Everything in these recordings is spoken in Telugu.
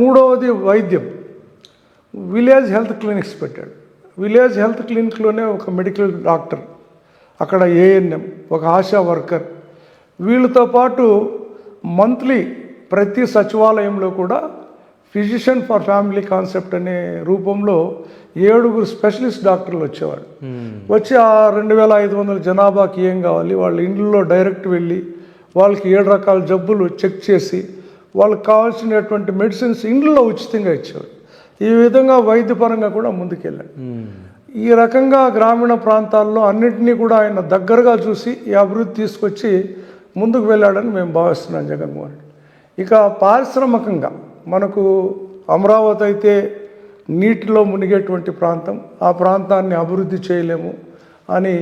మూడవది వైద్యం. విలేజ్ హెల్త్ క్లినిక్స్ పెట్టాడు. విలేజ్ హెల్త్ క్లినిక్లోనే ఒక మెడికల్ డాక్టర్, అక్కడ ఏఎన్ఎం, ఒక ఆశా వర్కర్, వీళ్ళతో పాటు మంత్లీ ప్రతి సచివాలయంలో కూడా ఫిజిషియన్ ఫర్ ఫ్యామిలీ కాన్సెప్ట్ అనే రూపంలో 7 స్పెషలిస్ట్ డాక్టర్లు వచ్చేవాడు. వచ్చి ఆ 2500 జనాభాకి ఏం కావాలి, వాళ్ళ ఇండ్లలో డైరెక్ట్ వెళ్ళి వాళ్ళకి 7 రకాల జబ్బులు చెక్ చేసి వాళ్ళకి కావాల్సినటువంటి మెడిసిన్స్ ఇండ్లలో ఉచితంగా ఇచ్చేవారు. ఈ విధంగా వైద్యపరంగా కూడా ముందుకెళ్ళాడు. ఈ రకంగా గ్రామీణ ప్రాంతాల్లో అన్నింటినీ కూడా ఆయన దగ్గరగా చూసి ఈ అభివృద్ధి తీసుకొచ్చి ముందుకు వెళ్ళాడని మేము భావిస్తున్నాం జగన్మోహన్ రెడ్డి. ఇక పారిశ్రామికంగా మనకు అమరావతి అయితే నీటిలో మునిగేటువంటి ప్రాంతం, ఆ ప్రాంతాన్ని అభివృద్ధి చేయలేము అని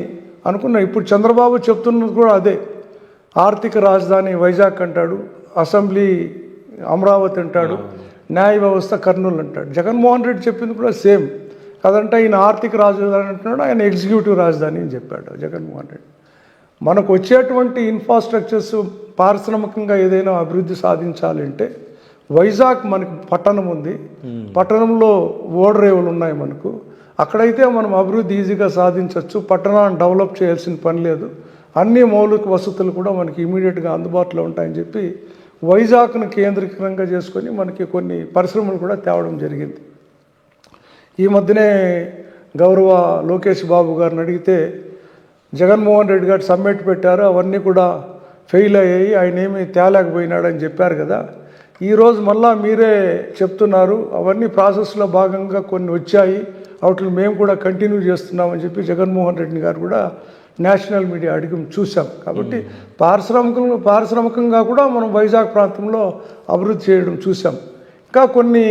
అనుకున్నా. ఇప్పుడు చంద్రబాబు చెప్తున్నది కూడా అదే. ఆర్థిక రాజధాని వైజాగ్ అంటాడు, అసెంబ్లీ అమరావతి అంటాడు, న్యాయ వ్యవస్థ కర్నూలు అంటాడు. జగన్మోహన్ రెడ్డి చెప్పింది కూడా సేమ్. కదంటే ఈయన ఆర్థిక రాజధాని అంటున్నాడు, ఆయన ఎగ్జిక్యూటివ్ రాజధాని అని చెప్పాడు జగన్మోహన్ రెడ్డి. మనకు వచ్చేటువంటి ఇన్ఫ్రాస్ట్రక్చర్స్ పారిశ్రామికంగా ఏదైనా అభివృద్ధి సాధించాలంటే వైజాగ్ మనకు పట్టణం ఉంది, పట్టణంలో ఓడరేవులు ఉన్నాయి మనకు. అక్కడైతే మనం అభివృద్ధి ఈజీగా సాధించవచ్చు. పట్టణాన్ని డెవలప్ చేయాల్సిన పని లేదు. అన్ని మౌలిక వసతులు కూడా మనకి ఇమీడియట్గా అందుబాటులో ఉంటాయని చెప్పి వైజాగ్ను కేంద్రీకరంగా చేసుకొని మనకి కొన్ని పరిశ్రమలు కూడా తేవడం జరిగింది. ఈ మధ్యనే గౌరవ లోకేష్ బాబు గారిని అడిగితే జగన్మోహన్ రెడ్డి గారు సమ్మిట్ పెట్టారు, అవన్నీ కూడా ఫెయిల్ అయ్యాయి, ఆయన ఏమీ తేలేకపోయినాడని చెప్పారు కదా. ఈరోజు మళ్ళా మీరే చెప్తున్నారు అవన్నీ ప్రాసెస్లో భాగంగా కొన్ని వచ్చాయి, వాటిని మేము కూడా కంటిన్యూ చేస్తున్నామని చెప్పి జగన్మోహన్ రెడ్డి గారు కూడా నేషనల్ మీడియా అడిగి చూసాం. కాబట్టి పారిశ్రామికంగా కూడా మనం వైజాగ్ ప్రాంతంలో అభివృద్ధి చేయడం చూసాం. ఇంకా కొన్ని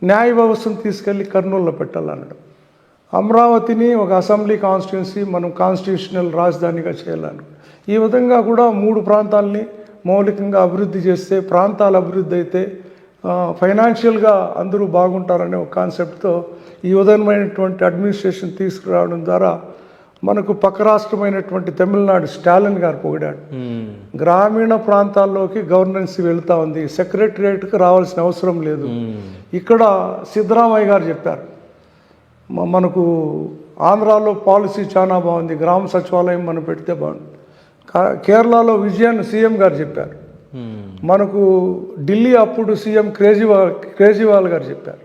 న్యాయ వ్యవస్థను తీసుకెళ్ళి కర్నూలులో పెట్టాలనడం, అమరావతిని ఒక అసెంబ్లీ కాన్స్టిట్యున్సీ మనం కాన్స్టిట్యూషనల్ రాజధానిగా చేయాలని, ఈ విధంగా కూడా 3 ప్రాంతాలని మౌలికంగా అభివృద్ధి చేస్తే ప్రాంతాల అభివృద్ధి అయితే ఫైనాన్షియల్గా అందరూ బాగుంటారనే ఒక కాన్సెప్ట్తో ఈ విధమైనటువంటి అడ్మినిస్ట్రేషన్ తీసుకురావడం ద్వారా మనకు పక్క రాష్ట్రమైనటువంటి తమిళనాడు స్టాలిన్ గారు పొగిడాడు. గ్రామీణ ప్రాంతాల్లోకి గవర్నెన్స్ వెళ్తూ ఉంది, సెక్రటరియట్కి రావాల్సిన అవసరం లేదు. ఇక్కడ సిద్ధరామయ్య గారు చెప్పారు, మనకు ఆంధ్రాలో పాలసీ చాలా బాగుంది, గ్రామ సచివాలయం మనం పెడితే బాగుంది. కేరళలో విజయన్ సీఎం గారు చెప్పారు, మనకు ఢిల్లీ అప్పుడు సీఎం కేజ్రీవాల్ గారు చెప్పారు.